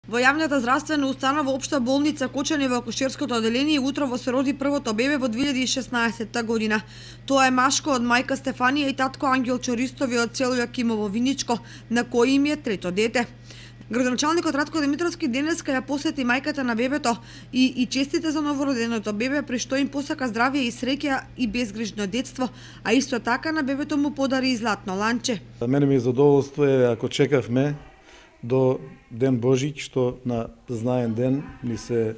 Во јавната здравствена установа Општа болница Кочани во акушерското одделение утрово се роди првото бебе во 2016 година. Тоа е машко од мајка Стефанија и татко Ангел Чористови од село Јакимово Виничко, на кој им е трето дете. Градоначалникот Радко Димитровски денеска ја посети мајката на бебето и честите за новороденото бебе, при што им посака здравје и среќа и безгрижно детство, а исто така на бебето му подари и златно ланче. За мене ми е задоволство ако чекавме до Ден Божиќ, што на знаен ден ни се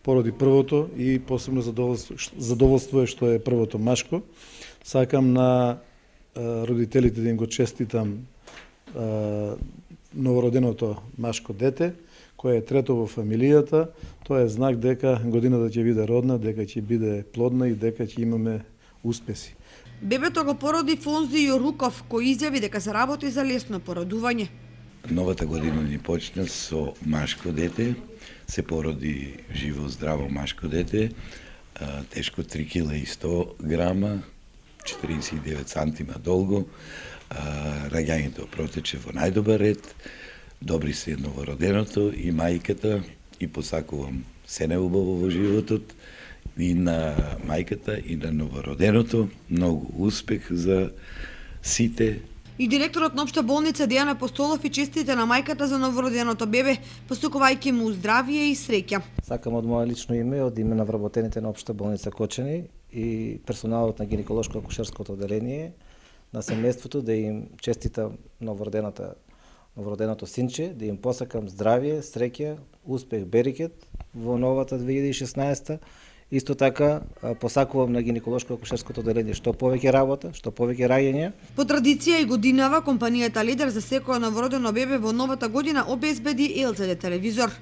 породи првото и посебно задоволство е што е првото машко. Сакам на родителите да им го честитам новороденото машко дете, кое е трето во фамилијата. Тоа е знак дека годината ќе биде родна, дека ќе биде плодна и дека ќе имаме успеси. Бебето го породи Фонзи Јоруков, кој изјави дека се работи за лесно породување. Новата година ни почна со машко дете, се породи живо, здраво машко дете, тешко 3 кг и 100 грама, 49 сантима долго. Раѓањето протече во најдобар ред, добри се новороденото и мајката, и посакувам се неубаво во животот и на мајката и на новороденото. Многу успех за сите. И директорот на Општа болница Дејан Апостолов и честите на мајката за новороденото бебе, посакувајќи му здравје и среќа. Сакам од мое лично име, од име на вработените на Општа болница Кочани и персоналот на гинеколошко-акушерското одделение, на семејството да им честитам новороденото синче, да им посакам здравје, среќа, успех, берекет во новата 2016. Исто така посакувам на гинеколошко-акушерското одделение што повеќе работа, што повеќе раѓања. По традиција и годинава компанијата Лидер за секој новородено бебе во новата година обезбеди LCD телевизор.